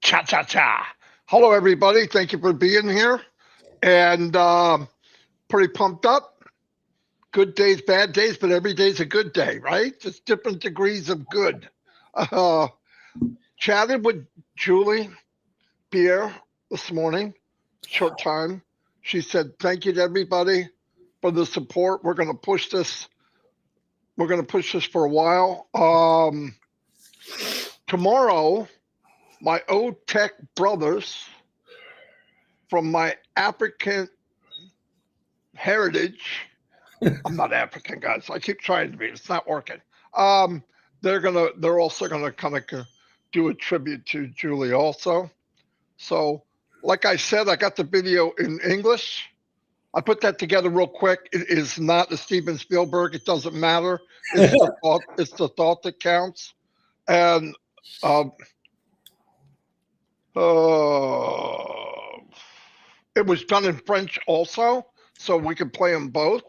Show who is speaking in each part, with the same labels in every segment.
Speaker 1: Cha cha cha. Hello, everybody. Thank you for being here. And pretty pumped up. Good days, bad days, but every day's a good day, right? Just different degrees of good. Uh, Chatted with Julie, Pierre this morning, short time. She said, thank you to everybody for the support. We're going to push this. We're going to push this for a while. Tomorrow, my old tech brothers from my African heritage. I'm not African, guys. I keep trying to be. It's not working. Um, they're also gonna kind of do a tribute to Julie also. So, like I said, I got the video in English. I put that together real quick. It is not the Steven Spielberg. It doesn't matter. It's the thought. It's the thought that counts. And um, uh, it was done in French also, so we could play them both.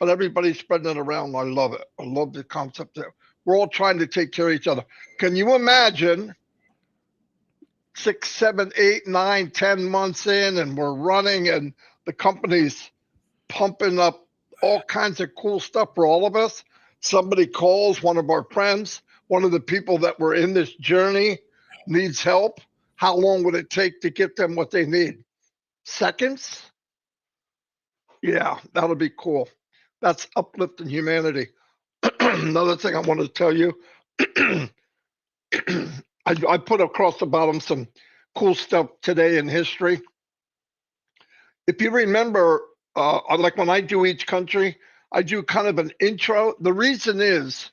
Speaker 1: But everybody's spreading it around. I love it. I love the concept that we're all trying to take care of each other. Can you imagine 6, 7, 8, 9, 10 months in, and we're running, and the company's pumping up all kinds of cool stuff for all of us? Somebody calls, one of our friends, one of the people that were in this journey needs help. How long would it take to get them what they need? Seconds? Yeah, that'll be cool. That's uplifting humanity. Another thing I want to tell you, I put across the bottom some cool stuff today in history. If you remember, like when I do each country, I do kind of an intro. The reason is,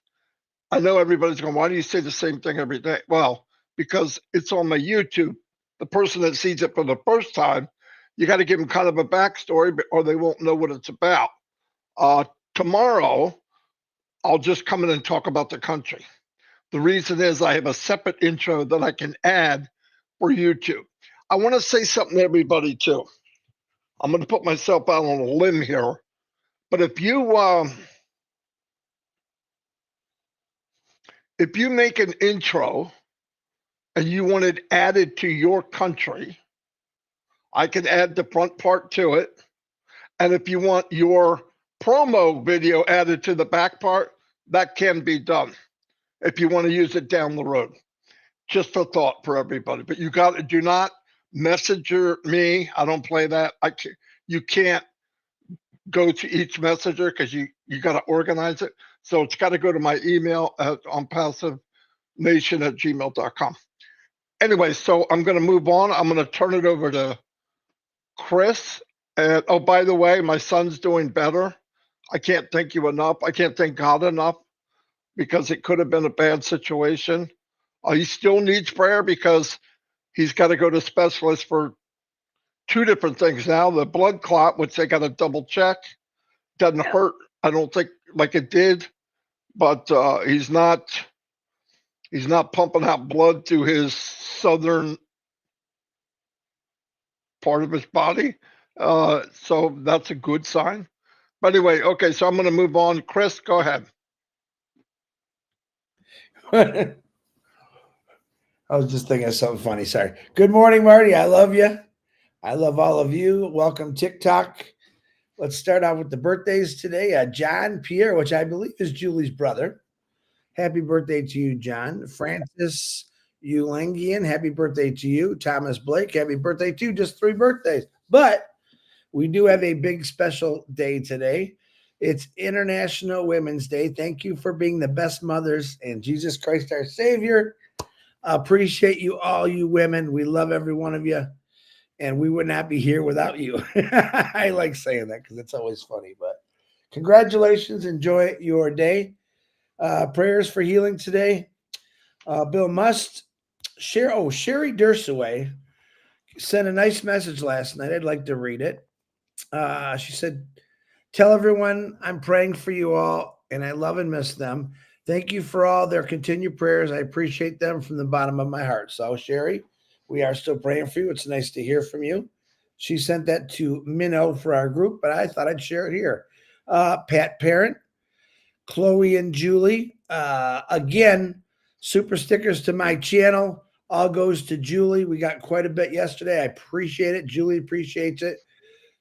Speaker 1: I know everybody's going, why do you say the same thing every day? Well, because it's on my YouTube. The person that sees it for the first time, you got to give them kind of a backstory, or they won't know what it's about. Tomorrow, I'll just come in and talk about the country. The reason is I have a separate intro that I can add for YouTube. I want to say something to everybody too. I'm going to put myself out on a limb here, but if you make an intro and you want it added to your country, I can add the front part to it. And if you want your promo video added to the back part, that can be done if you want to use it down the road. Just a thought for everybody. But you got to do not messenger me. I don't play that. You can't go to each messenger because you got to organize it. So it's got to go to my email on passivenation@gmail.com. Anyway, so I'm going to move on. I'm going to turn it over to Chris. And oh, by the way, my son's doing better. I can't thank you enough. I can't thank God enough because it could have been a bad situation. He still needs prayer because he's got to go to specialists for two different things now. The blood clot, which they got to double check, doesn't hurt. I don't think like it did, but he's not pumping out blood to his southern part of his body. So that's a good sign. But anyway, okay, so I'm going to move on. Chris, go ahead.
Speaker 2: I was just thinking of something funny. Sorry. Good morning, Marty. I love you. I love all of you. Welcome, TikTok. Let's start out with the birthdays today. John Pierre, which I believe is Julie's brother. Happy birthday to you, John. Francis Eulangian, happy birthday to you. Thomas Blake, happy birthday to you. Just 3 birthdays. But we do have a big special day today. It's International Women's Day. Thank you for being the best mothers and Jesus Christ, our Savior. Appreciate you all, you women. We love every one of you. And we would not be here without you. I like saying that because it's always funny. But congratulations. Enjoy your day. Prayers for healing today. Bill Must. Sherry Dursaway sent a nice message last night. I'd like to read it. She said, tell everyone I'm praying for you all, and I love and miss them. Thank you for all their continued prayers. I appreciate them from the bottom of my heart. So, Sherry, we are still praying for you. It's nice to hear from you. She sent that to Minnow for our group, but I thought I'd share it here. Pat Parent, Chloe and Julie. Again, super stickers to my channel. all goes to Julie. We got quite a bit yesterday. I appreciate it. Julie appreciates it.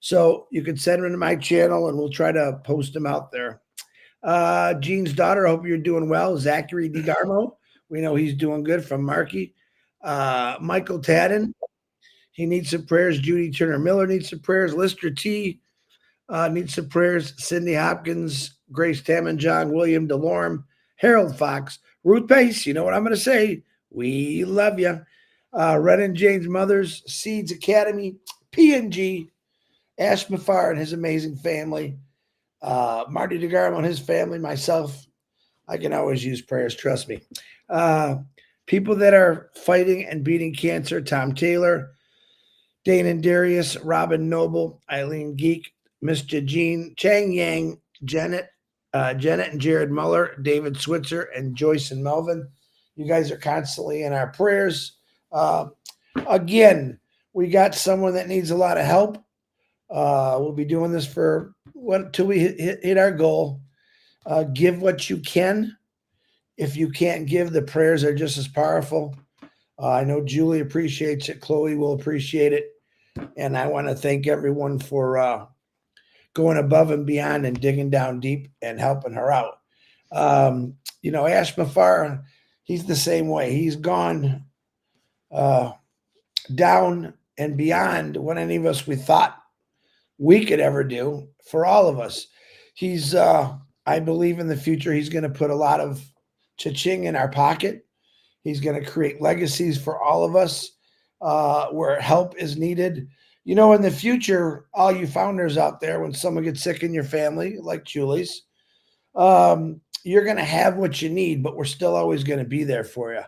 Speaker 2: So you can send them to my channel and we'll try to post them out there. Jean's daughter, I hope you're doing well. Zachary DeGarmo, we know he's doing good from Marky. Michael Tadden, he needs some prayers. Judy Turner Miller needs some prayers. Lister T needs some prayers. Cindy Hopkins, Grace Tamanjong, William DeLorme, Harold Fox, Ruth Pace. You know what I'm going to say? We love you. Red and James Mothers, Seeds Academy, P&G, Ash Mafar and his amazing family, Marty DeGarmo and his family, myself. I can always use prayers, trust me. People that are fighting and beating cancer, Tom Taylor, Dane and Darius, Robin Noble, Eileen Geek, Miss Jean, Chang Yang, Janet and Jared Muller, David Switzer, and Joyce and Melvin. You guys are constantly in our prayers. Again, we got someone that needs a lot of help. We'll be doing this for till we hit our goal. Give what you can. If you can't give, the prayers are just as powerful. I know Julie appreciates it. Chloe will appreciate it. And I want to thank everyone for going above and beyond and digging down deep and helping her out. Ash Mafar, he's the same way. He's gone down and beyond what any of us we thought we could ever do for all of us. He's, I believe in the future, he's going to put a lot of cha-ching in our pocket. He's going to create legacies for all of us where help is needed. In the future, all you founders out there, when someone gets sick in your family, like Julie's, you're going to have what you need, but we're still always going to be there for you.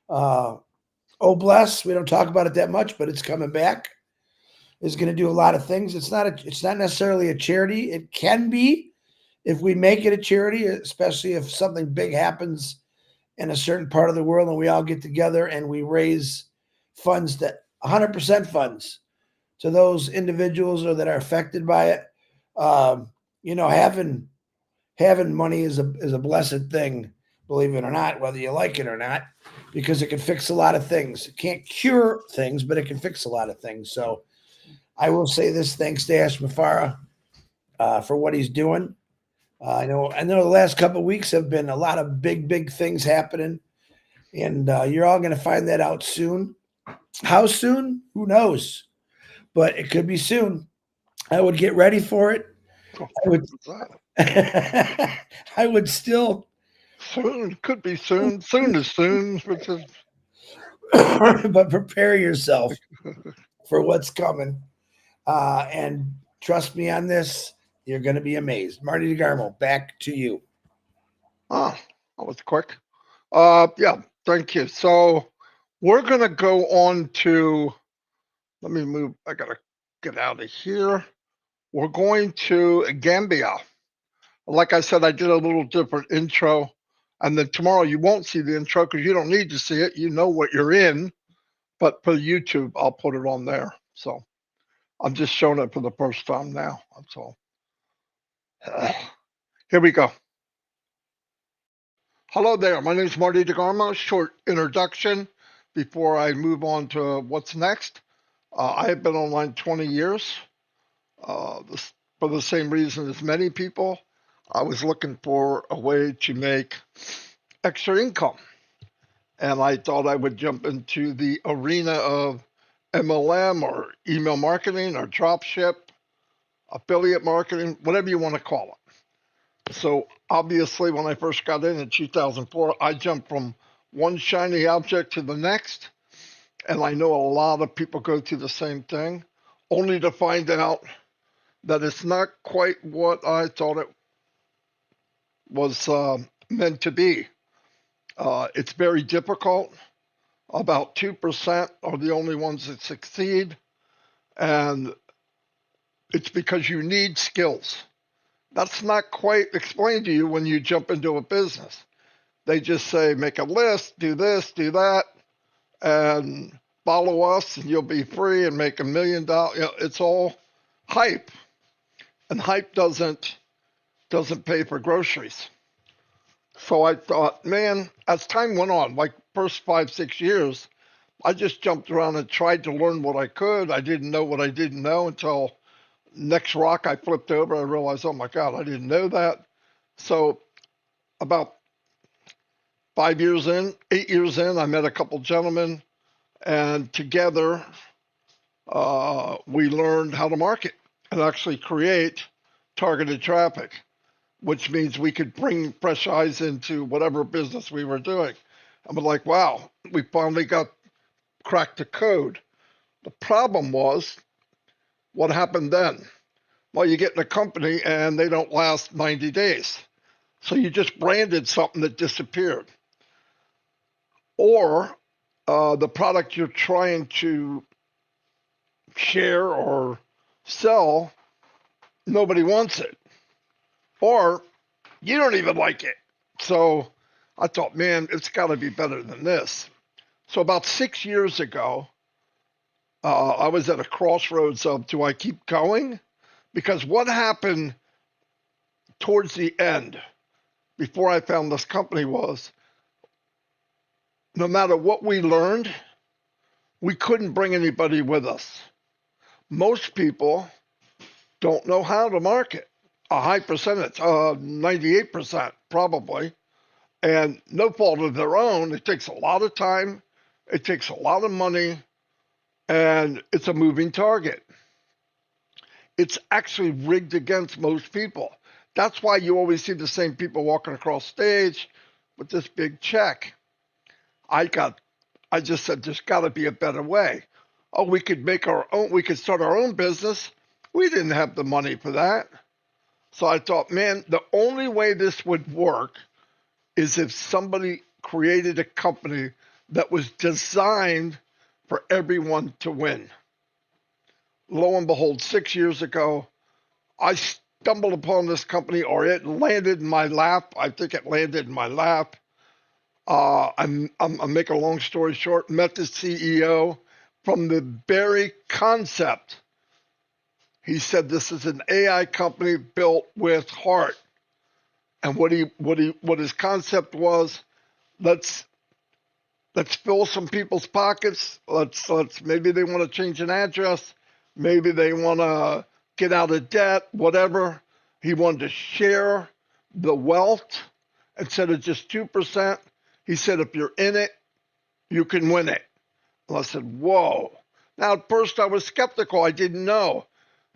Speaker 2: Oh, bless. We don't talk about it that much, but it's coming back. It's going to do a lot of things. It's not necessarily a charity. It can be if we make it a charity, especially if something big happens in a certain part of the world and we all get together and we raise funds, that 100% funds to those individuals or that are affected by it. Having money is a blessed thing, believe it or not, whether you like it or not, because it can fix a lot of things. It can't cure things, but it can fix a lot of things. So I will say this, thanks to Ash Mafara for what he's doing. I know the last couple of weeks have been a lot of big things happening, and you're all going to find that out soon. How soon? Who knows? But it could be soon. I would get ready for it. I would still.
Speaker 1: Soon could be soon. Soon is soon, which is.
Speaker 2: But prepare yourself for what's coming, and trust me on this. You're going to be amazed. Marty DeGarmo, back to you.
Speaker 1: That was quick. Yeah, thank you. So we're going to go on to, let me move. I got to get out of here. We're going to Gambia. Like I said, I did a little different intro. And then tomorrow you won't see the intro because you don't need to see it. You know what you're in. But for YouTube, I'll put it on there. So I'm just showing it for the first time now. That's all. Here we go. Hello there. My name is Marty DeGarmo. Short introduction before I move on to what's next. I have been online 20 years for the same reason as many people. I was looking for a way to make extra income. And I thought I would jump into the arena of MLM or email marketing or dropship, affiliate marketing, whatever you want to call it. So obviously, when I first got in 2004, I jumped from one shiny object to the next. And I know a lot of people go through the same thing, only to find out that it's not quite what I thought it was meant to be. It's very difficult. About 2% are the only ones that succeed. And it's because you need skills. That's not quite explained to you when you jump into a business. They just say, make a list, do this, do that, and follow us and you'll be free and make $1 million. It's all hype. And hype doesn't pay for groceries. So I thought, man, as time went on, like first 5-6 years, I just jumped around and tried to learn what I could. I didn't know what I didn't know until next rock I flipped over. I realized, oh my God, I didn't know that. So about 5 years in, 8 years in, I met a couple gentlemen, and together we learned how to market and actually create targeted traffic, which means we could bring fresh eyes into whatever business we were doing. And we're like, wow, we finally got cracked the code. The problem was, what happened then? Well, you get in a company and they don't last 90 days. So you just branded something that disappeared. Or the product you're trying to share or sell, nobody wants it. Or you don't even like it. So I thought, man, it's got to be better than this. So about 6 years ago, I was at a crossroads of, do I keep going? Because what happened towards the end, before I found this company, was no matter what we learned, we couldn't bring anybody with us. Most people don't know how to market. A high percentage, 98% probably, and no fault of their own. It takes a lot of time, it takes a lot of money, and it's a moving target. It's actually rigged against most people. That's why you always see the same people walking across stage with this big check. I just said there's got to be a better way. Oh, we could make our own. We could start our own business. We didn't have the money for that. So I thought, man, the only way this would work is if somebody created a company that was designed for everyone to win. Lo and behold, 6 years ago, I stumbled upon this company, or it landed in my lap. I think it landed in my lap. I'm making a long story short, met the CEO from the very concept. He said this is an AI company built with heart. And what his concept was, let's fill some people's pockets. Let's maybe they want to change an address, maybe they want to get out of debt, whatever. He wanted to share the wealth instead of just 2%. He said, if you're in it, you can win it. And I said, whoa. Now, at first I was skeptical. I didn't know.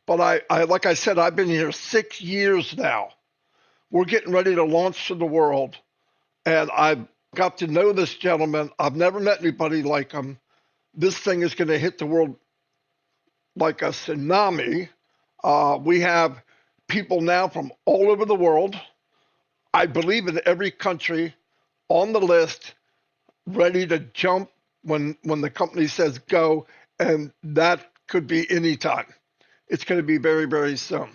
Speaker 1: But I like I said, I've been here 6 years now. We're getting ready to launch to the world. And I've got to know this gentleman. I've never met anybody like him. This thing is going to hit the world like a tsunami. We have people now from all over the world. I believe in every country on the list, ready to jump when the company says go, and that could be any time. It's going to be very, very soon.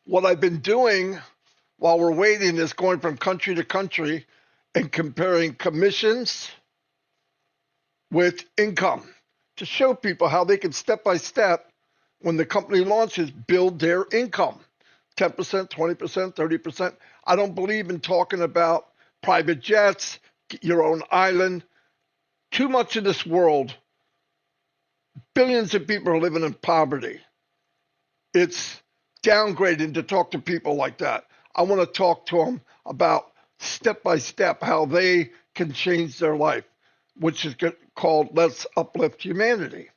Speaker 1: What I've been doing while we're waiting is going from country to country and comparing commissions with income to show people how they can step by step, when the company launches, build their income. 10%, 20%, 30%. I don't believe in talking about private jets, your own island. Too much of this world, billions of people are living in poverty. It's downgrading to talk to people like that. I want to talk to them about step by step how they can change their life, which is called Let's Uplift Humanity.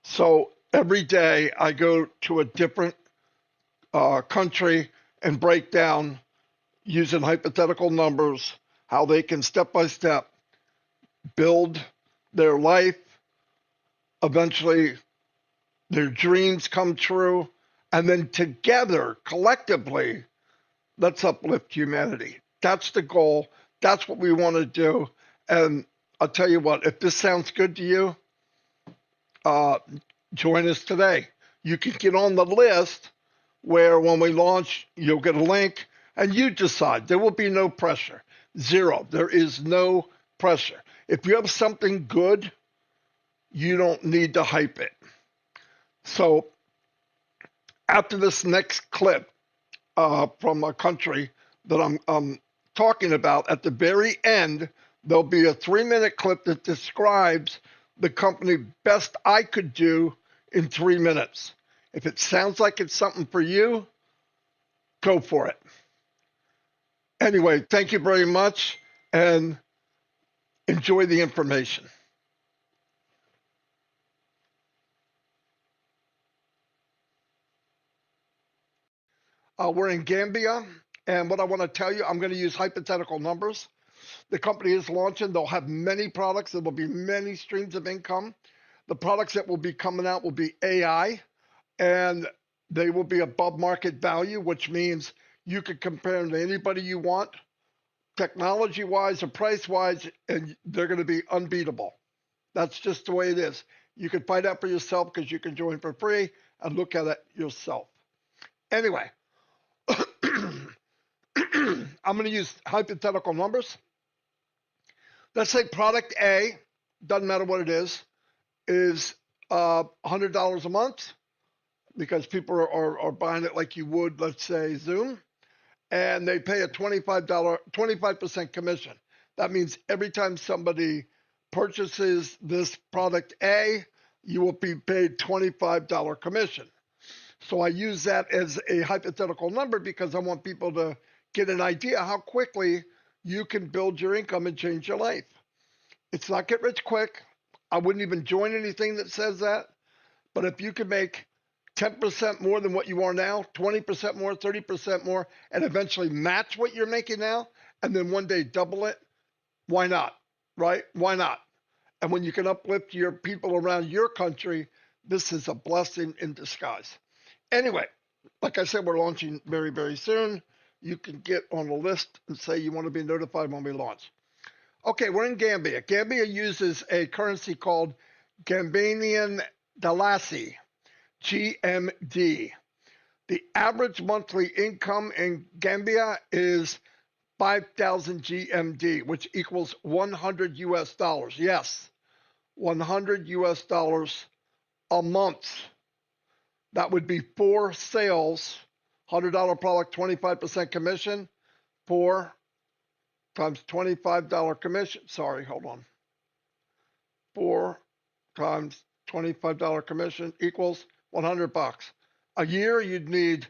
Speaker 1: So every day I go to a different country and break down, using hypothetical numbers, how they can step by step build their life, eventually their dreams come true, and then together, collectively, let's uplift humanity. That's the goal. That's what we want to do. And I'll tell you what, if this sounds good to you, join us today. You can get on the list where when we launch, you'll get a link and you decide. There will be no pressure. Zero. There is no pressure. If you have something good, you don't need to hype it. So after this next clip from a country that I'm talking about, at the very end, There'll be a 3-minute clip that describes the company best I could do in 3 minutes. If it sounds like it's something for you, go for it. Anyway, thank you very much and enjoy the information. We're in Gambia, and what I want to tell you, I'm going to use hypothetical numbers. The company is launching. They'll have many products. There will be many streams of income. The products that will be coming out will be AI, and they will be above market value, which means you could compare them to anybody you want, technology-wise or price-wise, and they're going to be unbeatable. That's just the way it is. You can find out for yourself because you can join for free and look at it yourself. Anyway, I'm going to use hypothetical numbers. Let's say product A, doesn't matter what it is $100 a month because people are buying it like you would, let's say, Zoom, and they pay a $25% commission. That means every time somebody purchases this product A, you will be paid $25 commission. So I use that as a hypothetical number because I want people to get an idea how quickly you can build your income and change your life. It's not get rich quick. I wouldn't even join anything that says that. But if you can make 10% more than what you are now, 20% more, 30% more, and eventually match what you're making now, and then one day double it, why not? Right? Why not? And when you can uplift your people around your country, this is a blessing in disguise. Anyway, like I said, we're launching very, very soon. You can get on the list and say you want to be notified when we launch. Okay, we're in Gambia. Gambia uses a currency called Gambian Dalasi, GMD. The average monthly income in Gambia is 5,000 GMD, which equals 100 US dollars. Yes, 100 US dollars a month. That would be 4 sales, $100 product, 25% commission, 4 times $25 commission. Sorry, hold on. 4 times $25 commission equals 100 bucks. A year, you'd need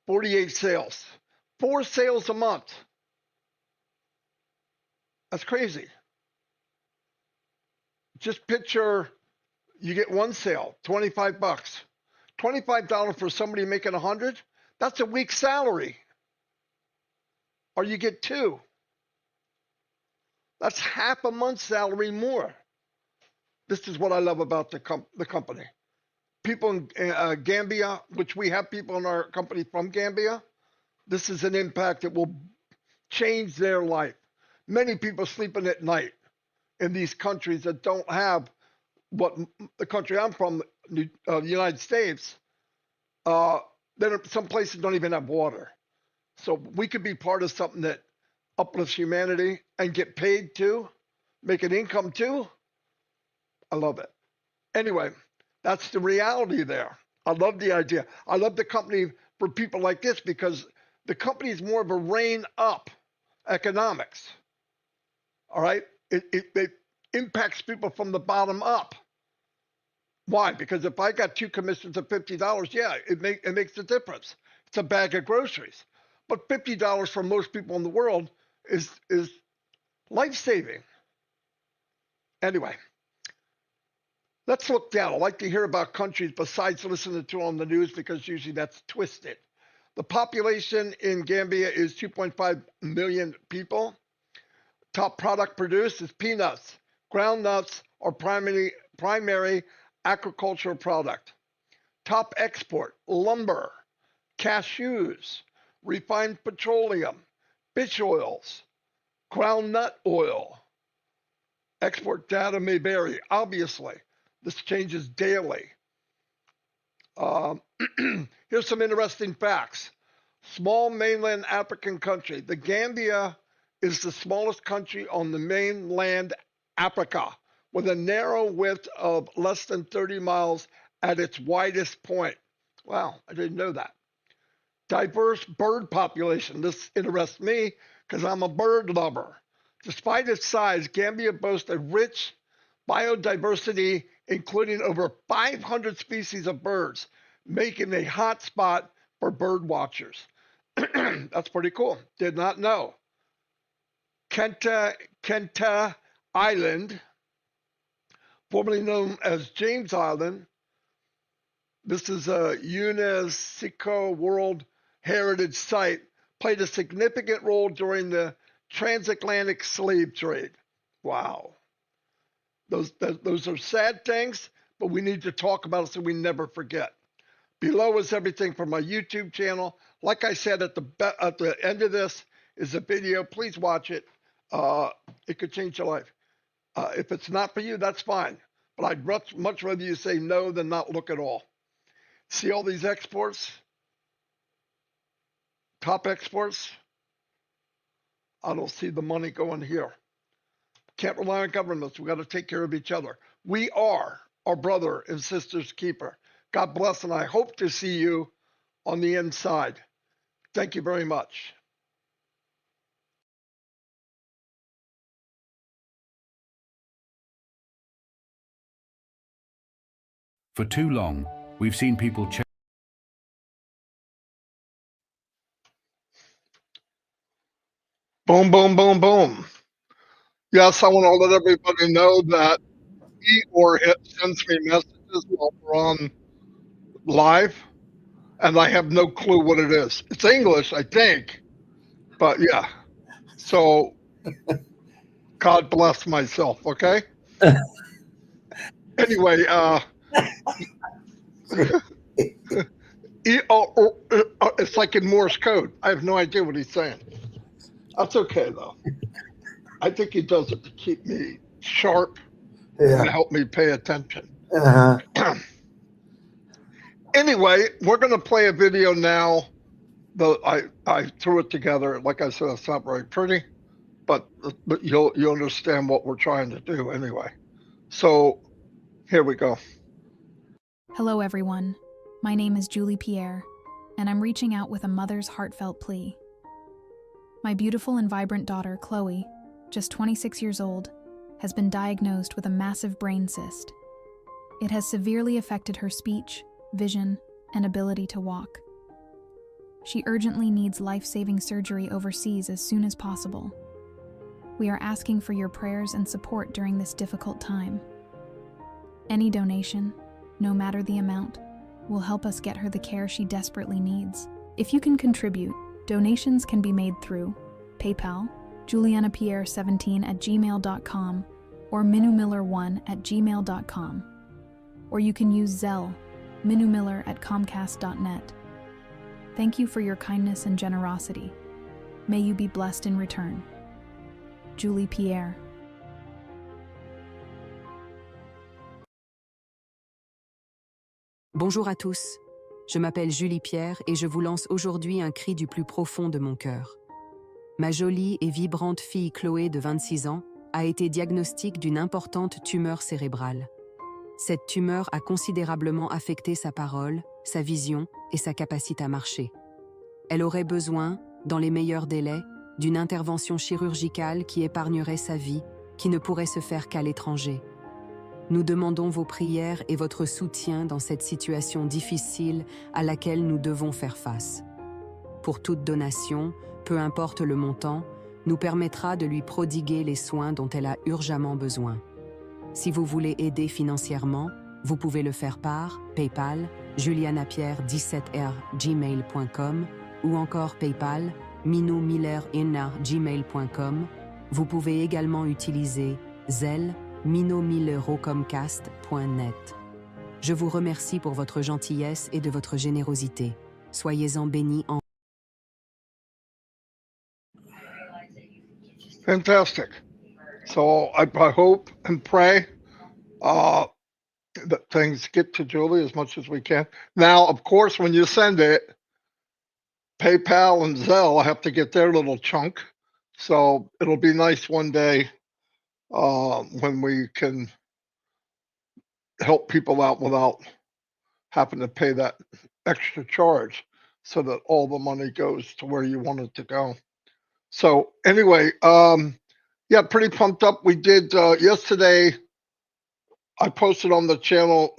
Speaker 1: 48 sales. 4 sales a month. That's crazy. Just picture you get 1 sale, 25 bucks. $25 for somebody making 100, that's a week's salary. Or you get 2. That's half a month's salary more. This is what I love about the company. People in Gambia, which we have people in our company from Gambia, this is an impact that will change their life. Many people sleeping at night in these countries that don't have what the country I'm from, the United States, some places don't even have water. So we could be part of something that uplifts humanity and get paid too, make an income too. I love it. Anyway, that's the reality there. I love the idea. I love the company for people like this because the company is more of a rein up economics. All right? It impacts people from the bottom up. Why? Because if I got 2 commissions of $50, yeah, it makes a difference. It's a bag of groceries. But $50 for most people in the world is life-saving. Anyway, let's look down. I like to hear about countries besides listening to on the news because usually that's twisted. The population in Gambia is 2.5 million people. Top product produced is peanuts. Ground nuts are primary agricultural product. Top export, lumber, cashews, refined petroleum, fish oils, groundnut oil. Export data may vary, obviously. This changes daily. Here's some interesting facts. Small mainland African country. The Gambia is the smallest country on the mainland Africa with a narrow width of less than 30 miles at its widest point. Wow, I didn't know that. Diverse bird population. This interests me because I'm a bird lover. Despite its size, Gambia boasts a rich biodiversity, including over 500 species of birds, making a hot spot for bird watchers. That's pretty cool. Did not know. Kenta Island, formerly known as James Island, this is a UNESCO World Heritage Site, played a significant role during the transatlantic slave trade. Wow. Those are sad things, but we need to talk about it so we never forget. Below is everything from my YouTube channel. Like I said, at the end of this is a video. Please watch it. It could change your life. If it's not for you, that's fine. But I'd much rather you say no than not look at all. See all these exports? Top exports? I don't see the money going here. Can't rely on governments. We got to take care of each other. We are our brother and sister's keeper. God bless, and I hope to see you on the inside. Thank you very much.
Speaker 3: For too long, we've seen people change.
Speaker 1: Boom, boom, boom, boom. Yes, I want to let everybody know that he or it sends me messages while we're on live, and I have no clue what it is. It's English, I think, but yeah. So, God bless myself, okay? Anyway, it's like in Morse code. I have no idea what he's saying. That's okay, though. I think he does it to keep me sharp and help me pay attention. Anyway, we're going to play a video now. I threw it together. Like I said, it's not very pretty, but you'll understand what we're trying to do anyway. So here we go.
Speaker 4: Hello, everyone. My name is Julie Pierre, and I'm reaching out with a mother's heartfelt plea. My beautiful and vibrant daughter, Chloe, just 26 years old, has been diagnosed with a massive brain cyst. It has severely affected her speech, vision, and ability to walk. She urgently needs life-saving surgery overseas as soon as possible. We are asking for your prayers and support during this difficult time. Any donation, no matter the amount, will help us get her the care she desperately needs. If you can contribute, donations can be made through PayPal, julianapierre17@gmail.com, or minumiller1@gmail.com. Or you can use Zelle, minumiller@comcast.net. Thank you for your kindness and generosity. May you be blessed in return. Julie Pierre.
Speaker 5: Bonjour à tous, je m'appelle Julie Pierre et je vous lance aujourd'hui un cri du plus profond de mon cœur. Ma jolie et vibrante fille Chloé de 26 ans a été diagnostiquée d'une importante tumeur cérébrale. Cette tumeur a considérablement affecté sa parole, sa vision et sa capacité à marcher. Elle aurait besoin, dans les meilleurs délais, d'une intervention chirurgicale qui épargnerait sa vie, qui ne pourrait se faire qu'à l'étranger. Nous demandons vos prières et votre soutien dans cette situation difficile à laquelle nous devons faire face. Pour toute donation, peu importe le montant, nous permettra de lui prodiguer les soins dont elle a urgemment besoin. Si vous voulez aider financièrement, vous pouvez le faire par PayPal, julianapierre17@gmail.com ou encore PayPal, minumiller@gmail.com. Vous pouvez également utiliser Zelle, minomillerocomcast.net. Je vous remercie pour votre gentillesse et de votre générosité. Soyez-en bénis en...
Speaker 1: Fantastic. So I hope and pray that things get to Julie as much as we can. Now, of course, when you send it, PayPal and Zelle have to get their little chunk. So it'll be nice one day when we can help people out without having to pay that extra charge so that all the money goes to where you want it to go. So anyway, Yeah, pretty pumped up. We did yesterday. I posted on the channel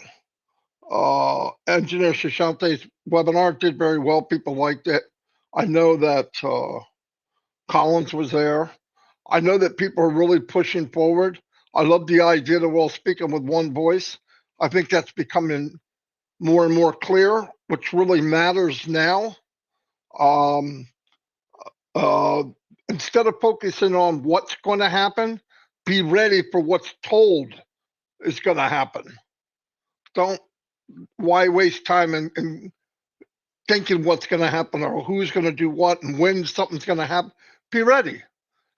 Speaker 1: Engineer Shashante's webinar. Did very well. People liked it. I know that Collins was there. I know that people are really pushing forward. I love the idea that we're all speaking with one voice. I think that's becoming more and more clear, which really matters now. Um, uh, Instead of focusing on what's going to happen, be ready for what's told is going to happen. Don't why waste time in thinking what's going to happen or who's going to do what and when something's going to happen. Be ready.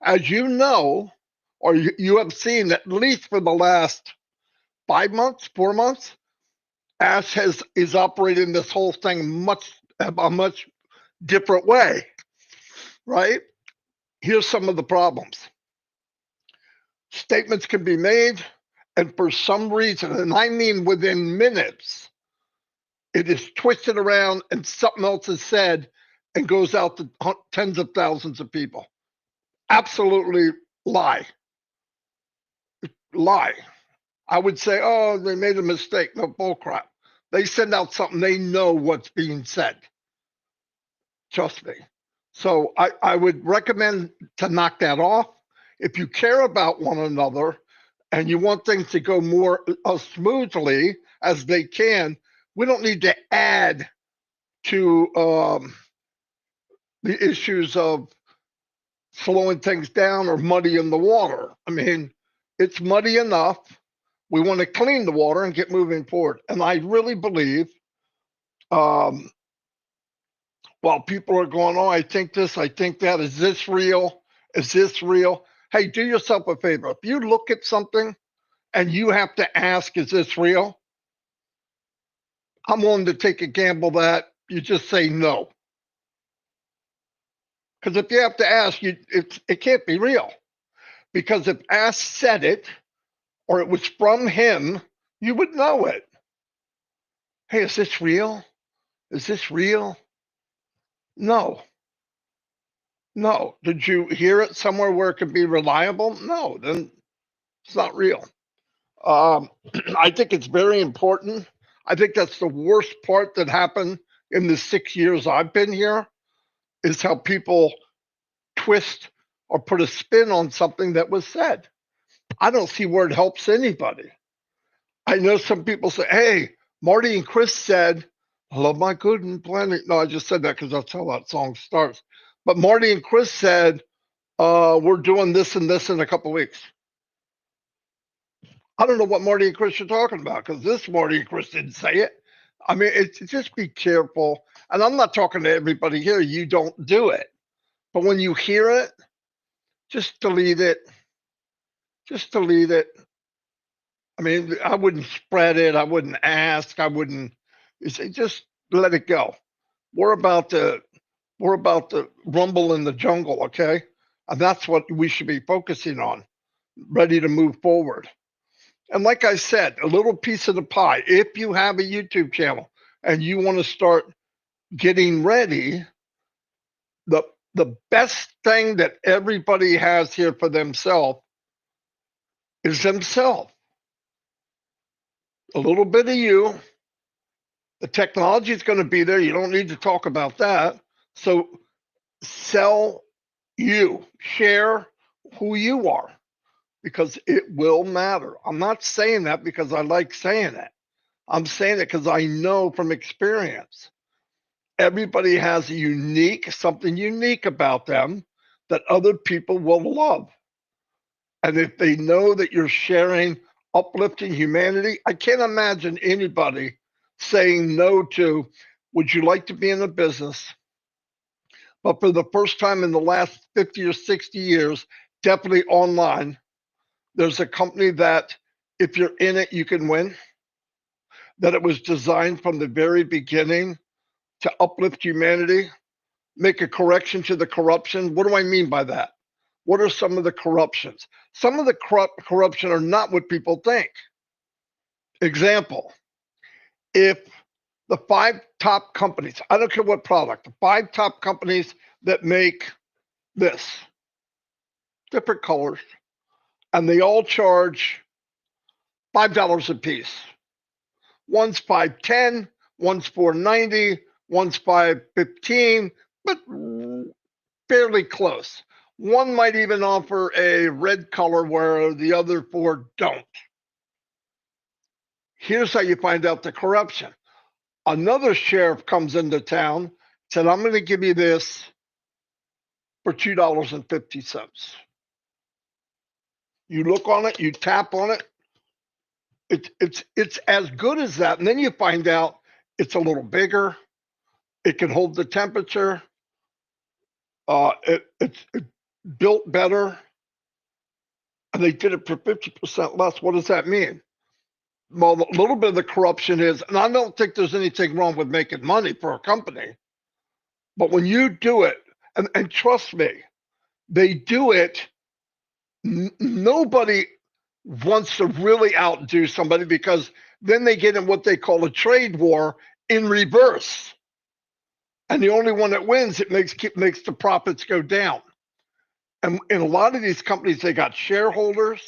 Speaker 1: As you know, or you have seen at least for the last 5 months, 4 months, Ash is operating this whole thing a much different way, right? Here's some of the problems. Statements can be made, and for some reason, and I mean within minutes, it is twisted around and something else is said and goes out to tens of thousands of people. Absolutely lie. Lie. I would say, oh, they made a mistake. No, bullcrap. They send out something, they know what's being said. Trust me. So I would recommend to knock that off. If you care about one another and you want things to go more smoothly as they can, we don't need to add to the issues of slowing things down or muddying the water. I mean, it's muddy enough. We want to clean the water and get moving forward. And I really believe while people are going, oh, I think this, I think that, is this real? Is this real? Hey, do yourself a favor. If you look at something and you have to ask, is this real? I'm willing to take a gamble that you just say no. Because if you have to ask, it can't be real. Because if Ash said it, or it was from him, you would know it. Hey, is this real? Is this real? No. No. Did you hear it somewhere where it could be reliable? No, then it's not real. I think it's very important. I think that's the worst part that happened in the 6 years I've been here, is how people twist or put a spin on something that was said. I don't see where it helps anybody. I know some people say, hey, Marty and Chris said, I love my good and plenty. No, I just said that because that's how that song starts. But Marty and Chris said, we're doing this and this in a couple weeks. I don't know what Marty and Chris are talking about, because this Marty and Chris didn't say it. I mean, just be careful. And I'm not talking to everybody here. You don't do it. But when you hear it, just delete it. Just delete it. I mean, I wouldn't spread it. I wouldn't ask. I wouldn't. Just let it go. We're about to rumble in the jungle, okay? And that's what we should be focusing on, ready to move forward. And like I said, a little piece of the pie. If you have a YouTube channel and you want to start getting ready, the best thing that everybody has here for themselves is themselves. A little bit of you. The technology is going to be there. You don't need to talk about that. So sell you, share who you are, because it will matter. I'm not saying that because I like saying it. I'm saying it because I know from experience. Everybody has something unique about them that other people will love. And if they know that you're sharing uplifting humanity, I can't imagine anybody saying no to, would you like to be in a business? But for the first time in the last 50 or 60 years, definitely online, there's a company that if you're in it, you can win. That it was designed from the very beginning to uplift humanity, make a correction to the corruption. What do I mean by that? What are some of the corruptions? Some of the corruption are not what people think. Example, if the 5 top companies, I don't care what product, the 5 top companies that make this, different colors, and they all charge $5 a piece. One's $5.10, one's $4.90, one's $5.15, but fairly close. One might even offer a red color where the other four don't. Here's how you find out the corruption. Another sheriff comes into town, said, I'm going to give you this for $2.50. You look on it, you tap on it, it's as good as that. And then you find out it's a little bigger. It can hold the temperature. It's built better. And they did it for 50% less. What does that mean? Well, a little bit of the corruption is, and I don't think there's anything wrong with making money for a company, but when you do it, and trust me, they do it, nobody wants to really outdo somebody, because then they get in what they call a trade war in reverse. And the only one that wins, it makes the profits go down. And in a lot of these companies, they got shareholders,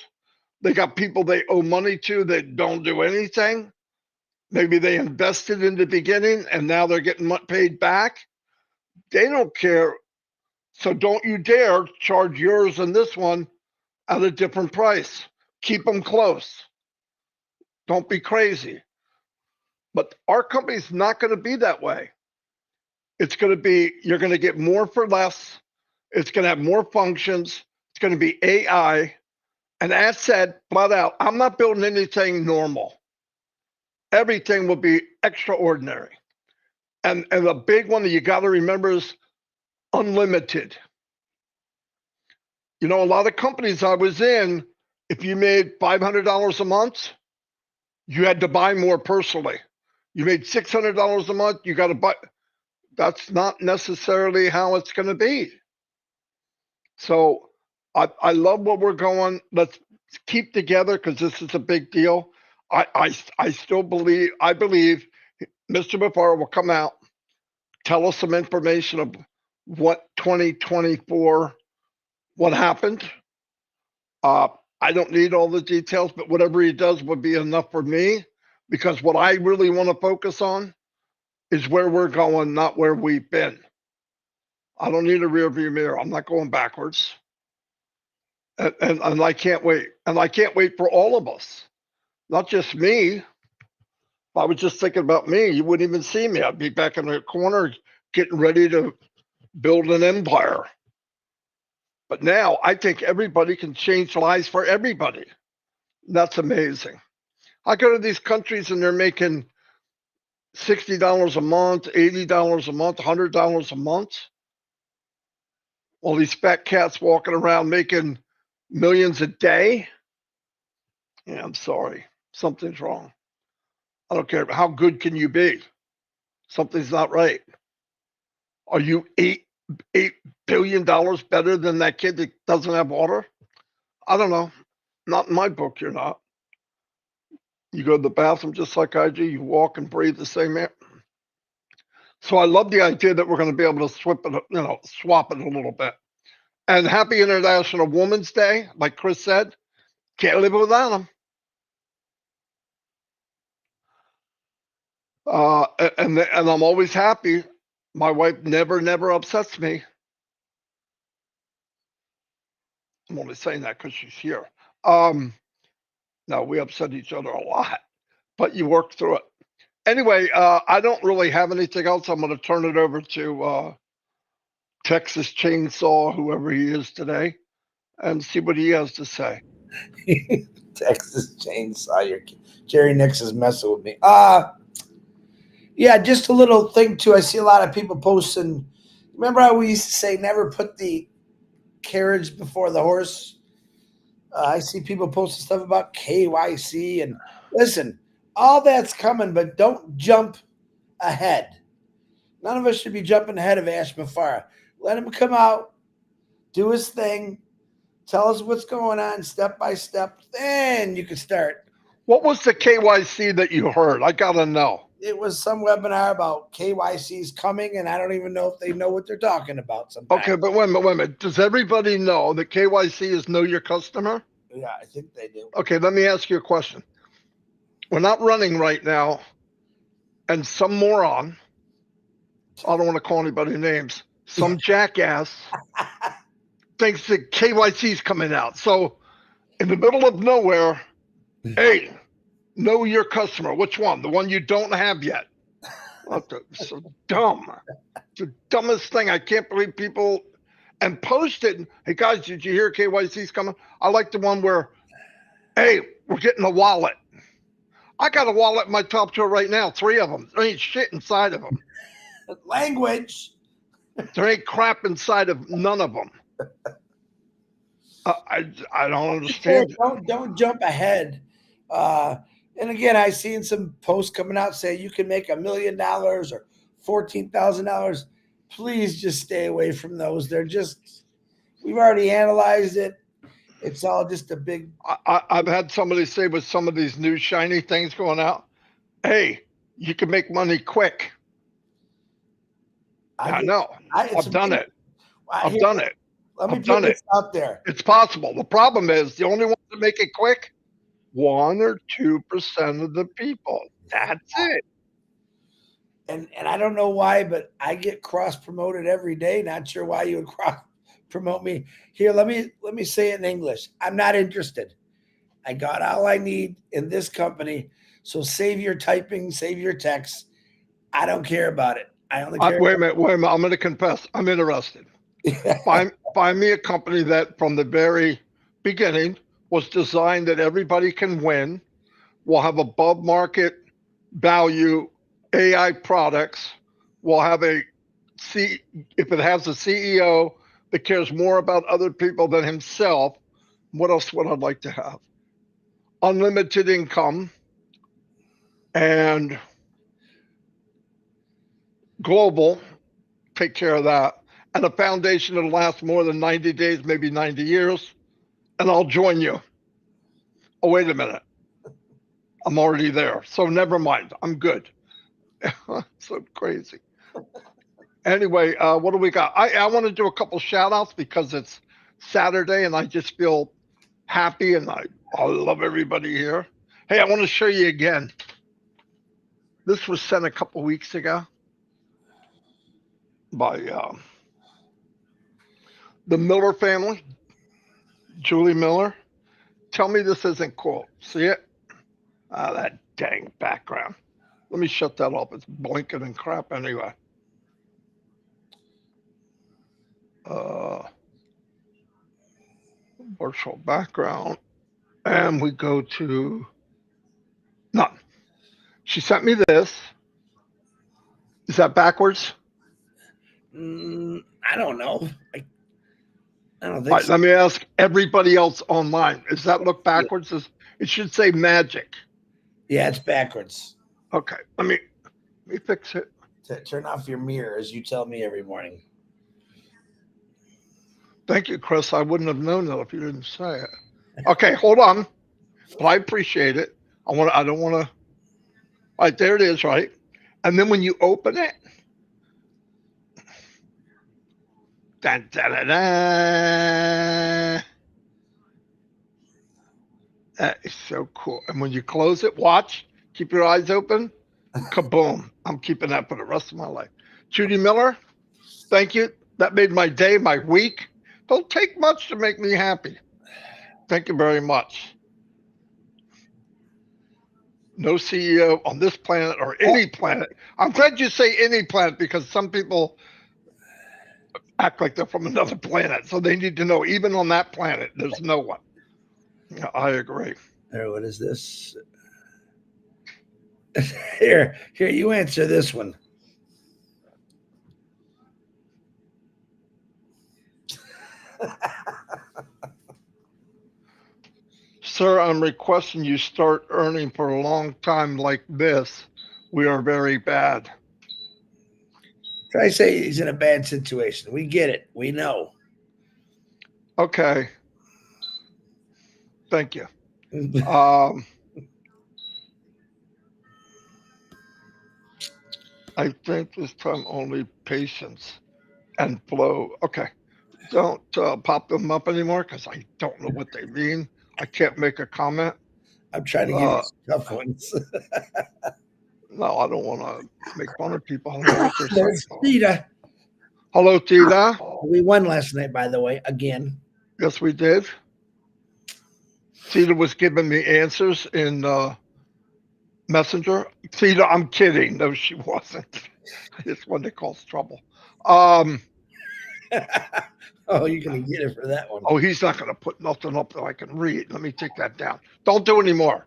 Speaker 1: they got people they owe money to that don't do anything. Maybe they invested in the beginning and now they're getting paid back. They don't care. So don't you dare charge yours and this one at a different price. Keep them close. Don't be crazy. But our company's not going to be that way. It's going to be, you're going to get more for less. It's going to have more functions. It's going to be AI. And as said, flat out, I'm not building anything normal. Everything will be extraordinary. And the big one that you got to remember is unlimited. You know, a lot of companies I was in, if you made $500 a month, you had to buy more personally. You made $600 a month, you got to buy. That's not necessarily how it's going to be. So I love where we're going. Let's keep together, because this is a big deal. I still believe, Mr. Bafar will come out, tell us some information of what 2024, what happened. I don't need all the details, but whatever he does would be enough for me, because what I really want to focus on is where we're going, not where we've been. I don't need a rear view mirror. I'm not going backwards. And I can't wait. And I can't wait for all of us, not just me. If I was just thinking about me, you wouldn't even see me. I'd be back in the corner getting ready to build an empire. But now I think everybody can change lives for everybody. That's amazing. I go to these countries and they're making $60 a month, $80 a month, $100 a month. All these fat cats walking around making millions a day. Yeah, I'm sorry. Something's wrong. I don't care. How good can you be? Something's not right. Are you $8 billion better than that kid that doesn't have water? I don't know. Not in my book, you're not. You go to the bathroom just like I do. You walk and breathe the same air. So I love the idea that we're going to be able to swap it a little bit. And happy International Women's Day, like Chris said. Can't live without them. And I'm always happy. My wife never upsets me. I'm only saying that because she's here. No, we upset each other a lot, but you work through it. Anyway, I don't really have anything else. I'm going to turn it over to Texas Chainsaw, whoever he is today, and see what he has to say.
Speaker 2: Texas Chainsaw. Jerry Nix is messing with me. Yeah, just a little thing too. I see a lot of people posting. Remember how we used to say never put the carriage before the horse? I see people posting stuff about KYC, and listen, all that's coming, but don't jump ahead. None of us should be jumping ahead of Ash Bafara. Let him come out, do his thing, tell us what's going on step by step, then you can start.
Speaker 1: What was the KYC that you heard? I got to know.
Speaker 2: It was some webinar about KYC's coming, and I don't even know if they know what they're talking about sometimes.
Speaker 1: Okay, but wait a minute. Does everybody know that KYC is know your customer?
Speaker 2: Yeah, I think they do.
Speaker 1: Okay, let me ask you a question. We're not running right now, and some moron, I don't want to call anybody names, some jackass thinks that KYC is coming out. So in the middle of nowhere, hey, know your customer. Which one? The one you don't have yet. So dumb. It's the dumbest thing. I can't believe people and post it. Hey guys, did you hear KYC's coming? I like the one where, hey, we're getting a wallet. I got a wallet in my top drawer right now, 3 of them. There ain't shit inside of them.
Speaker 2: Language.
Speaker 1: There ain't crap inside of none of them. I don't understand.
Speaker 2: Don't jump ahead. And again, I seen some posts coming out saying you can make $1 million or $14,000. Please just stay away from those. They're just, we've already analyzed it. It's all just a big.
Speaker 1: I've had somebody say with some of these new shiny things going out, hey, you can make money quick. I know. I've done it. I've done it.
Speaker 2: Let me put this out there.
Speaker 1: It's possible. The problem is the only ones that make it quick, 1 or 2% of the people. That's it.
Speaker 2: And I don't know why, but I get cross promoted every day. Not sure why you would cross promote me. Here, let me say it in English. I'm not interested. I got all I need in this company. So save your typing, save your text. I don't care about it. I only care.
Speaker 1: Wait a minute. I'm going to confess. I'm interested. Find me a company that from the very beginning was designed that everybody can win, will have above market value AI products, will have if it has a CEO that cares more about other people than himself. What else would I like to have? Unlimited income and global, take care of that. And a foundation that'll last more than 90 days, maybe 90 years. And I'll join you. Oh, wait a minute. I'm already there. So never mind. I'm good. So crazy. Anyway, what do we got? I want to do a couple shout outs because it's Saturday and I just feel happy and I love everybody here. Hey, I want to show you again. This was sent a couple weeks ago by the Miller family, Julie Miller. Tell me this isn't cool. See it? That dang background. Let me shut that off. It's blinking and crap anyway. Virtual background. And we go to none. She sent me this. Is that backwards?
Speaker 2: I don't know. I don't think
Speaker 1: All right,
Speaker 2: so.
Speaker 1: let me ask everybody else online. Does that look backwards? It should say magic.
Speaker 2: Yeah, it's backwards.
Speaker 1: Okay, let me fix it.
Speaker 2: Turn off your mirror as you tell me every morning.
Speaker 1: Thank you, Chris. I wouldn't have known that if you didn't say it. Okay, hold on. But I appreciate it. I don't want to. All right, there it is, right? And then when you open it, dun, dun, dun, dun, that is so cool. And when you close it, watch, keep your eyes open, kaboom. I'm keeping that for the rest of my life. Judy Miller, thank you. That made my day, my week. Don't take much to make me happy. Thank you very much. No CEO on this planet or any planet. I'm glad you say any planet because some people act like they're from another planet. So they need to know even on that planet, there's no one. Yeah, I agree.
Speaker 2: There, what is this? Here, you answer this one.
Speaker 1: Sir, I'm requesting you start earning for a long time like this. We are very bad.
Speaker 2: Try to say he's in a bad situation. We get it. We know.
Speaker 1: Okay. Thank you. I think this time only patience and flow. Okay. Don't pop them up anymore because I don't know what they mean. I can't make a comment.
Speaker 2: I'm trying to give you some tough ones.
Speaker 1: No, I don't want to make fun of people. I don't know what they're saying.
Speaker 2: There's Tita.
Speaker 1: Hello, Tita.
Speaker 2: We won last night, by the way, again.
Speaker 1: Yes, we did. Tita was giving me answers in Messenger. Tita, I'm kidding. No, she wasn't. It's one that causes trouble.
Speaker 2: Oh, you're going to get it for that one.
Speaker 1: Oh, he's not going to put nothing up that I can read. Let me take that down. Don't do any more.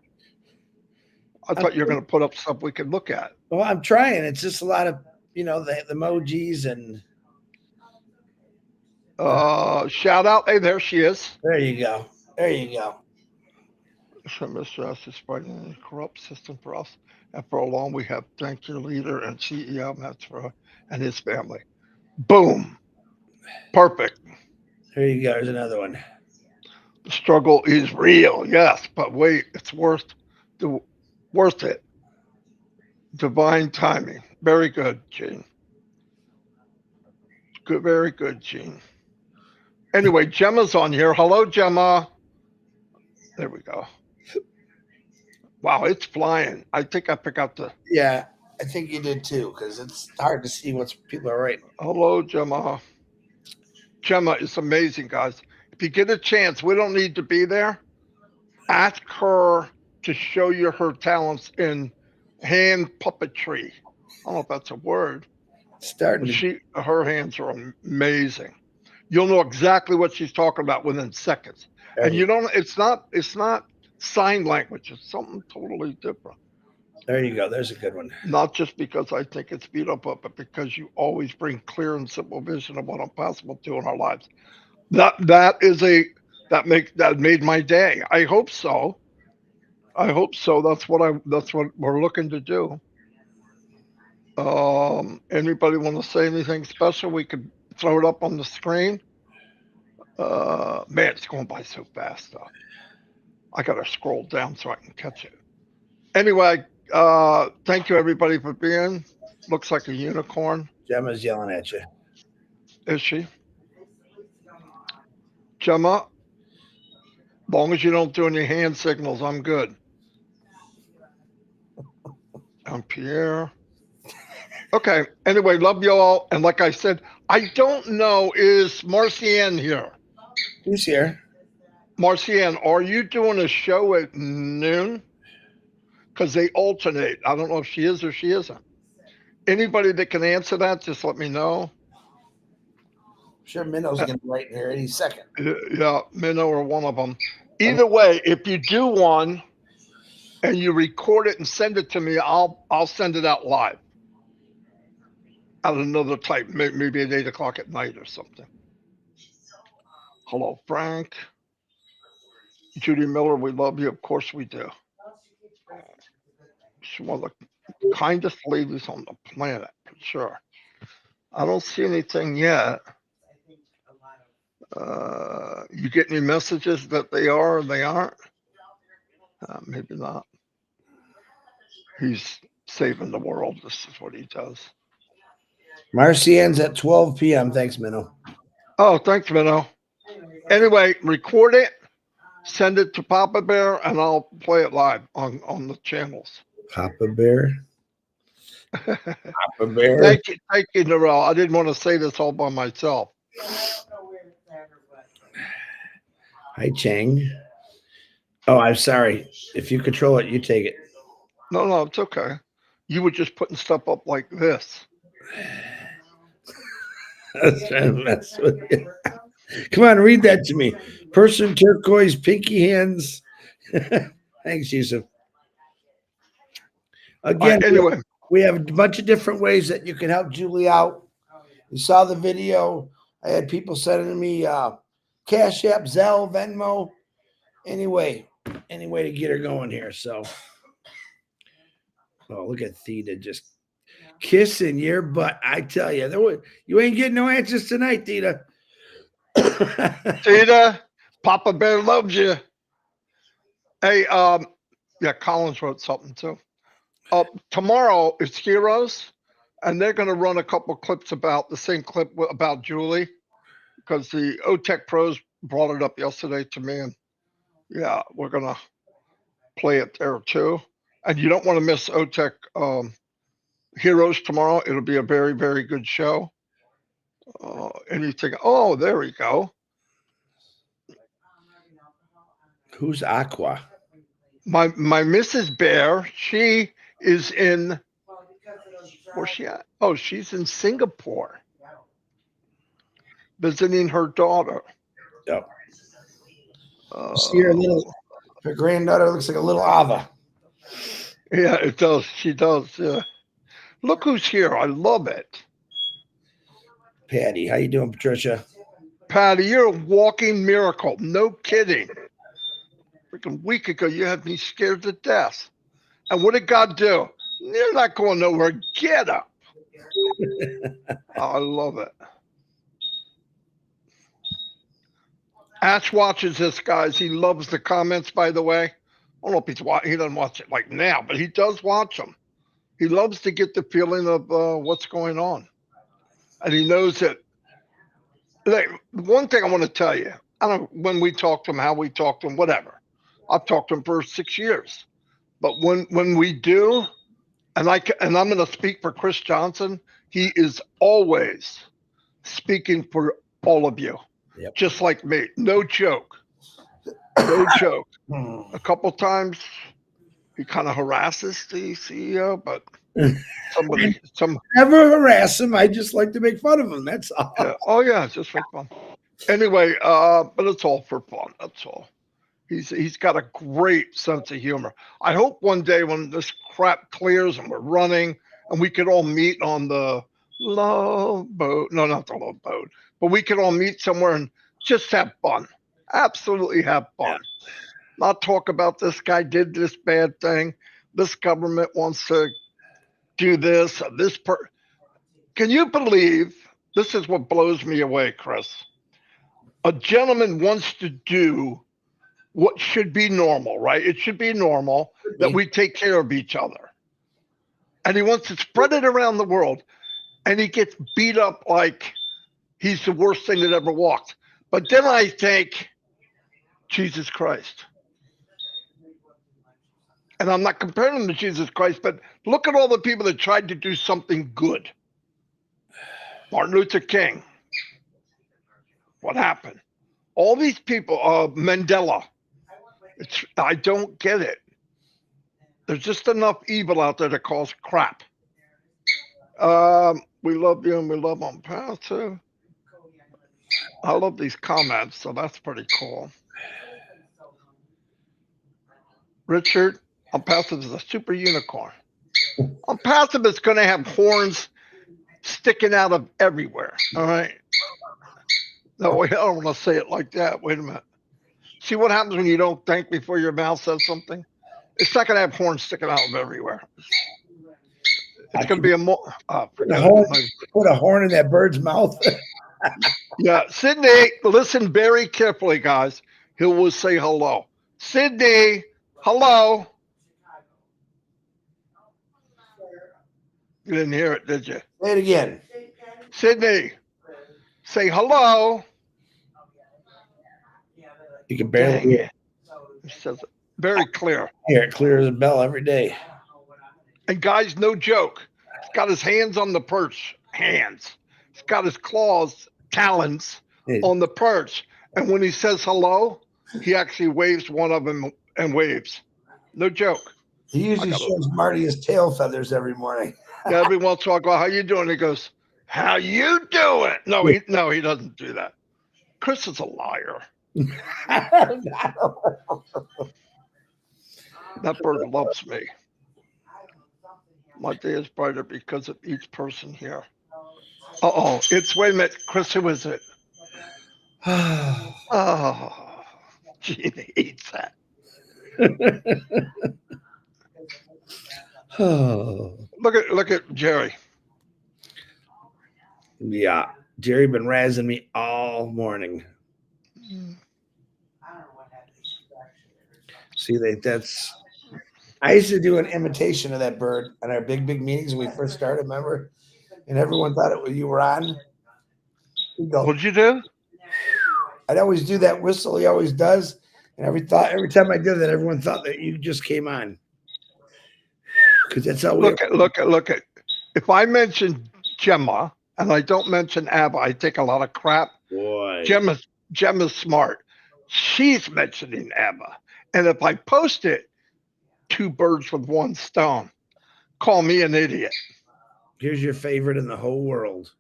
Speaker 1: I thought you were going to put up stuff we could look at.
Speaker 2: Well, I'm trying. It's just a lot of, the emojis and.
Speaker 1: Shout out. Hey, there she is.
Speaker 2: There you go. There you go.
Speaker 1: Mr. S is fighting a corrupt system for us. And for a long, we have thanked your leader and CEO, Metro, and his family. Boom. Perfect.
Speaker 2: Here you go. There's another one.
Speaker 1: The struggle is real, yes, but wait, it's worth it. Divine timing. Very good, Gene. Good, very good, Gene. Anyway, Gemma's on here. Hello, Gemma. There we go. Wow, it's flying. I think I picked out the.
Speaker 2: Yeah, I think you did too, because it's hard to see what people are writing.
Speaker 1: Hello, Gemma. Gemma is amazing, guys. If you get a chance, we don't need to be there. Ask her to show you her talents in hand puppetry. I don't know if that's a word. Her hands are amazing. You'll know exactly what she's talking about within seconds. And it's not sign language. It's something totally different.
Speaker 2: There you go. There's a good one.
Speaker 1: Not just because I think it's beat up, but because you always bring clear and simple vision of what impossible to in our lives. That made my day. I hope so. That's what we're looking to do. Anybody want to say anything special? We could throw it up on the screen. Man, it's going by so fast though. I gotta scroll down so I can catch it. Anyway, thank you everybody for being. Looks like a unicorn.
Speaker 2: Gemma's yelling at you.
Speaker 1: Is she? Gemma, long as you don't do any hand signals, I'm good. I'm Pierre. Okay. Anyway, love you all. And like I said, I don't know, is Marcianne here?
Speaker 2: Who's here?
Speaker 1: Marcianne, are you doing a show at noon? Because they alternate. I don't know if she is or she isn't. Anybody that can answer that, just let me know.
Speaker 2: Sure, Minnow's going to be right in here any second.
Speaker 1: Yeah, Minnow or one of them. Either way, if you do one and you record it and send it to me, I'll send it out live at another time, maybe at 8 o'clock at night or something. Hello, Frank. Judy Miller, we love you. Of course we do. She's one of the kindest ladies on the planet, for sure. I don't see anything yet. You get any messages that they are or they aren't? Maybe not. He's saving the world. This is what he does.
Speaker 2: Marcianne's at 12 p.m. Thanks, Minnow.
Speaker 1: Oh, thanks, Minnow. Anyway, record it, send it to Papa Bear, and I'll play it live on the channels.
Speaker 2: Papa Bear? Papa Bear?
Speaker 1: Thank you, Narelle. I didn't want to say this all by myself.
Speaker 2: Hi, Chang. Oh, I'm sorry. If you control it, you take it.
Speaker 1: No, it's okay. You were just putting stuff up like this.
Speaker 2: I was trying to mess with you. Come on, read that to me. Person turquoise, pinky hands. Thanks, Yusuf. Again,
Speaker 1: anyway,
Speaker 2: we have a bunch of different ways that you can help Julie out. You saw the video. I had people sending me Cash App, Zelle, Venmo. Anyway, any way to get her going here. So, oh, look at Theta just kissing your butt. I tell you, you ain't getting no answers tonight, Theta.
Speaker 1: Theta, Papa Bear loves you. Hey, yeah, Collins wrote something too. Tomorrow it's Heroes, and they're going to run a couple clips about the same clip about Julie, because the OTech pros brought it up yesterday to me, and Yeah, we're gonna play it there too. And you don't want to miss OTEC Heroes tomorrow. It'll be a very, very good show. Anything? Oh, there we go.
Speaker 2: Who's Aqua?
Speaker 1: My Mrs. Bear. She is in. Where's she at? Oh, she's in Singapore, visiting her daughter.
Speaker 2: Yep. See her granddaughter looks like a little Ava.
Speaker 1: Yeah, it does. She does. Yeah. Look who's here. I love it.
Speaker 2: Patty, how you doing, Patricia?
Speaker 1: Patty, you're a walking miracle. No kidding. Freaking week ago, you had me scared to death. And what did God do? You're not going nowhere. Get up. I love it. Ash watches this, guys. He loves the comments, by the way. I don't know if he doesn't watch it like now, but he does watch them. He loves to get the feeling of what's going on. And he knows that. Like, one thing I want to tell you, I don't know when we talk to him, how we talk to him, whatever. I've talked to him for 6 years. But when we do, and I'm going to speak for Chris Johnson, he is always speaking for all of you.
Speaker 2: Yep.
Speaker 1: Just like me. No joke. No joke. A couple times he kind of harasses the CEO, but
Speaker 2: never harass him. I just like to make fun of him. That's all.
Speaker 1: Yeah. Oh yeah, just for fun. Anyway, but it's all for fun. That's all. He's got a great sense of humor. I hope one day when this crap clears and we're running and we could all meet on the love boat. No, not the love boat, but we could all meet somewhere and just have fun. Absolutely have fun. Yeah. Not talk about this guy did this bad thing. This government wants to do this. Can you believe this is what blows me away, Chris? A gentleman wants to do what should be normal, right? It should be normal that we take care of each other. And he wants to spread it around the world. And he gets beat up like he's the worst thing that ever walked. But then I think, Jesus Christ. And I'm not comparing him to Jesus Christ, but look at all the people that tried to do something good. Martin Luther King. What happened? All these people, Mandela. I don't get it. There's just enough evil out there to cause crap. We love you and we love on path too. I love these comments, so that's pretty cool. Richard, Unpassive is a super unicorn. Unpassive is going to have horns sticking out of everywhere. All right. No, wait, I don't want to say it like that. Wait a minute. See what happens when you don't think before your mouth says something? It's not going to have horns sticking out of everywhere. It's going to be
Speaker 2: put a horn in that bird's mouth.
Speaker 1: Yeah. Sydney, listen very carefully, guys. He will say hello. Sydney, hello. You didn't hear it, did you?
Speaker 2: Say it again.
Speaker 1: Sydney, say hello.
Speaker 2: You can barely hear it.
Speaker 1: He says it very clear.
Speaker 2: Hear it clear as a bell every day.
Speaker 1: And guys, no joke. He's got his hands on the perch. Hands. He's got his claws, talons on the perch. And when he says hello, he actually waves one of them and waves. No joke.
Speaker 2: He usually shows Marty his tail feathers every morning.
Speaker 1: Yeah, every once in a while, I go, how you doing? He goes, how you doing? No, he doesn't do that. Chris is a liar. That bird loves me. My day is brighter because of each person here. Uh-oh, wait a minute, Chris, who is it? Oh, Gina hates that. Look at Jerry.
Speaker 2: Yeah, Jerry been razzing me all morning. See, that's. I used to do an imitation of that bird at our big meetings when we first started. Remember, and everyone thought it was you were on.
Speaker 1: What'd you do?
Speaker 2: I'd always do that whistle he always does, And every time I did that, everyone thought that you just came on. Because that's how we
Speaker 1: Look at. If I mention Gemma and I don't mention Abba, I take a lot of crap.
Speaker 2: boy.
Speaker 1: Gemma's smart. She's mentioning Abba. And if I post it, 2 birds with 1 stone. Call me an idiot.
Speaker 2: Here's your favorite in the whole world.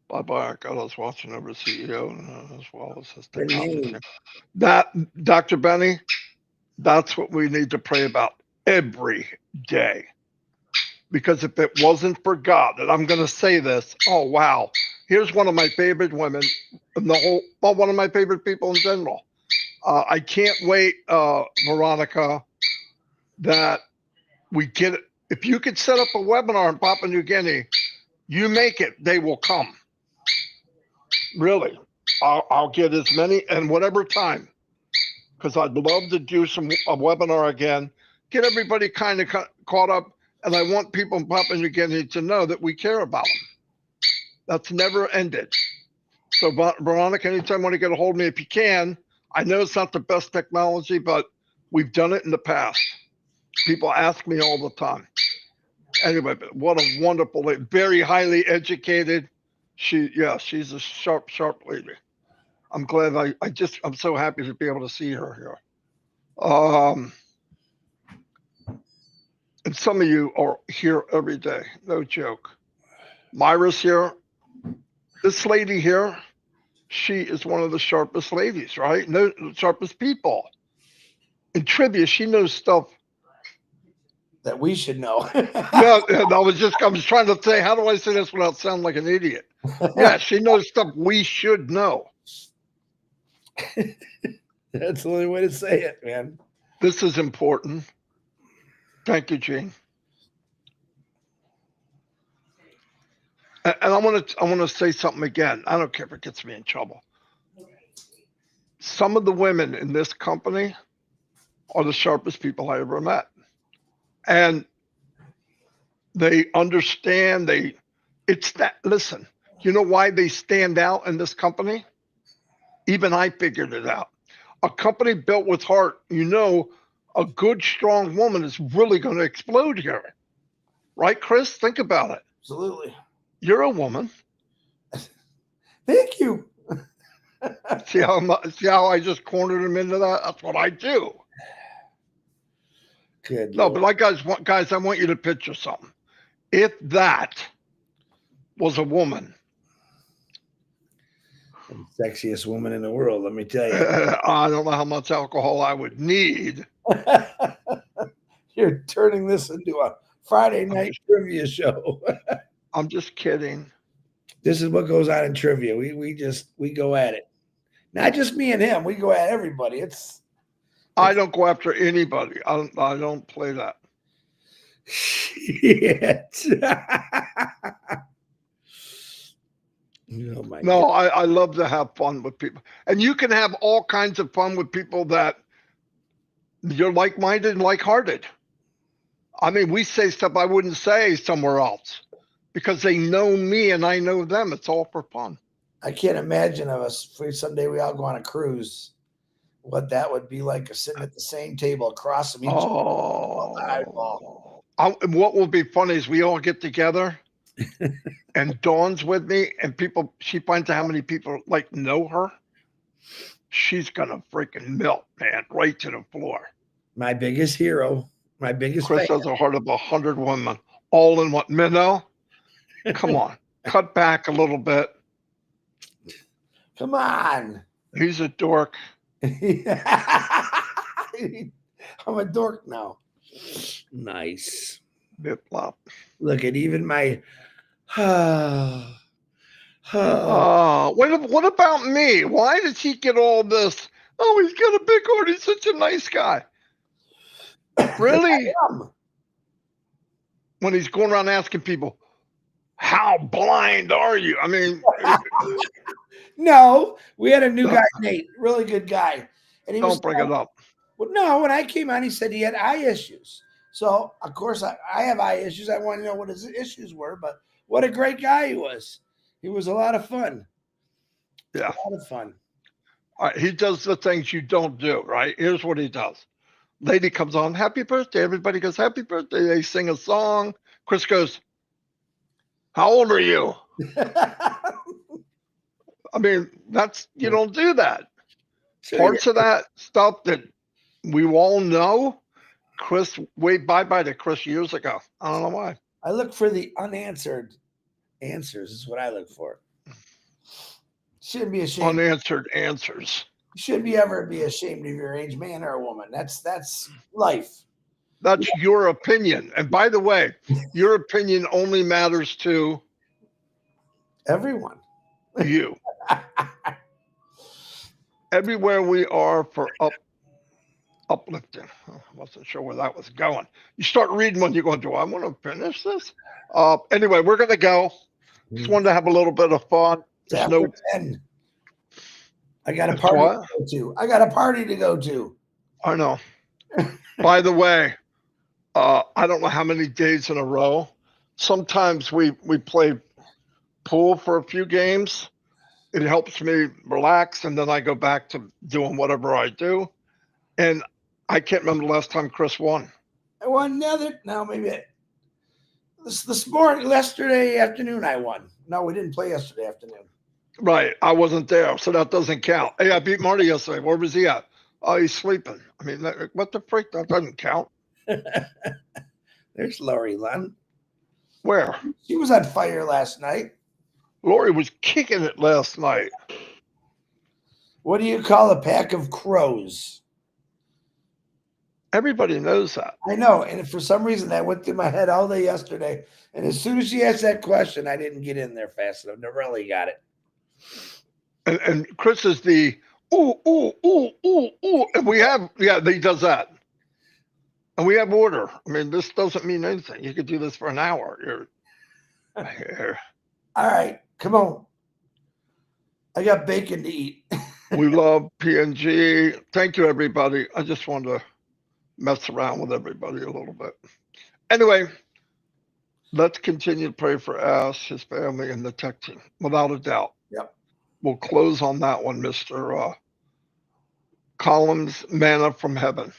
Speaker 1: Bye-bye. God, I was watching over CEO as well as his
Speaker 2: The name.
Speaker 1: That, Dr. Benny, that's what we need to pray about every day. Because if it wasn't for God, and I'm going to say this, oh, wow. Here's one of my favorite women in the whole, well, one of my favorite people in general. I can't wait, Veronica, that we get it. If you could set up a webinar in Papua New Guinea, you make it, they will come. Really. I'll get as many and whatever time, because I'd love to do a webinar again, get everybody kind of caught up, and I want people in Papua New Guinea to know that we care about them. That's never ended. So, Veronica, anytime you want to get a hold of me, if you can, I know it's not the best technology, but we've done it in the past. People ask me all the time. Anyway, but what a wonderful lady, very highly educated. She's a sharp lady. I'm glad I'm so happy to be able to see her here. And some of you are here every day, no joke. Myra's here. This lady here, she is one of the sharpest ladies, right? No, sharpest people. In trivia, she knows stuff
Speaker 2: that we should know.
Speaker 1: No, I was trying to say, how do I say this without sounding like an idiot? Yeah, she knows stuff we should know.
Speaker 2: That's the only way to say it, man.
Speaker 1: This is important. Thank you, Gene. And I want to say something again. I don't care if it gets me in trouble. Some of the women in this company are the sharpest people I ever met. And they understand, listen, you know why they stand out in this company? Even I figured it out. A company built with heart, a good, strong woman is really going to explode here. Right, Chris? Think about it.
Speaker 2: Absolutely.
Speaker 1: You're a woman.
Speaker 2: Thank you.
Speaker 1: See how I just cornered him into that? That's what I do.
Speaker 2: Good.
Speaker 1: No, Lord. But guys, I want you to picture something. If that was a woman,
Speaker 2: the sexiest woman in the world, let me tell you.
Speaker 1: I don't know how much alcohol I would need.
Speaker 2: You're turning this into a Friday night trivia show.
Speaker 1: I'm just kidding.
Speaker 2: This is what goes on in trivia. We go at it. Not just me and him. We go at everybody.
Speaker 1: I don't go after anybody. I don't play that.
Speaker 2: Shit. Oh my
Speaker 1: no,
Speaker 2: God.
Speaker 1: I love to have fun with people. And you can have all kinds of fun with people that you're like-minded and like-hearted. I mean, we say stuff I wouldn't say somewhere else because they know me and I know them. It's all for fun.
Speaker 2: I can't imagine of us if someday we all go on a cruise, what that would be like sitting at the same table across from each other.
Speaker 1: What will be funny is we all get together and Dawn's with me and she finds out how many people know her. She's going to freaking melt, man, right to the floor.
Speaker 2: My biggest hero. My biggest
Speaker 1: Chris
Speaker 2: fan.
Speaker 1: has a heart of 100 women, all in what minnow? Come on, cut back a little bit.
Speaker 2: Come on.
Speaker 1: He's a dork.
Speaker 2: I'm a dork now. Nice.
Speaker 1: Bip flop.
Speaker 2: Look at even my.
Speaker 1: What about me? Why does he get all this? Oh, he's got a big heart. He's such a nice guy. Really? When he's going around asking people, how blind are you? I mean,
Speaker 2: no, we had a new guy, Nate, really good guy. And he
Speaker 1: don't bring it up.
Speaker 2: Well, no, when I came on, he said he had eye issues. So, of course, I have eye issues. I want to know what his issues were, but what a great guy he was. He was a lot of fun.
Speaker 1: Yeah.
Speaker 2: A lot of fun.
Speaker 1: All right, he does the things you don't do, right? Here's what he does. Lady comes on, happy birthday. Everybody goes, happy birthday. They sing a song. Chris goes, how old are you? I mean, you don't do that. Parts of that stuff that we all know, Chris, bye to Chris years ago. I don't know why.
Speaker 2: I look for the unanswered answers, is what I look for. Shouldn't be ashamed.
Speaker 1: Unanswered answers.
Speaker 2: Should be ever be ashamed of your age, man or woman. That's life.
Speaker 1: That's your opinion. And by the way, your opinion only matters to
Speaker 2: everyone.
Speaker 1: You. Everywhere we are for uplifting. I wasn't sure where that was going. You start reading when you're going, do I want to finish this? Anyway, we're going to go. Just wanted to have a little bit of fun.
Speaker 2: There's no 10. I got a party to go to. I got a party to go to.
Speaker 1: I know. By the way, I don't know how many days in a row. Sometimes we play pool for a few games. It helps me relax, and then I go back to doing whatever I do. And I can't remember the last time Chris won.
Speaker 2: I won maybe this morning, yesterday afternoon I won. No, we didn't play yesterday afternoon.
Speaker 1: Right. I wasn't there, so that doesn't count. Hey, I beat Marty yesterday. Where was he at? Oh, he's sleeping. I mean, what the freak? That doesn't count.
Speaker 2: There's Lori Lund.
Speaker 1: Where?
Speaker 2: She was on fire last night.
Speaker 1: Lori was kicking it last night.
Speaker 2: What do you call a pack of crows?
Speaker 1: Everybody knows that.
Speaker 2: I know. And for some reason, that went through my head all day yesterday. And as soon as she asked that question, I didn't get in there fast enough. Never really got it.
Speaker 1: And Chris is the, ooh. And we have, he does that. And we have order. I mean, this doesn't mean anything. You could do this for an hour. You're here.
Speaker 2: All right. Come on. I got bacon to eat.
Speaker 1: We love PNG. Thank you, everybody. I just wanted to mess around with everybody a little bit. Anyway, let's continue to pray for Ash, his family, and the tech team, without a doubt.
Speaker 2: Yep.
Speaker 1: We'll close on that one, Mr. Collins, manna from heaven.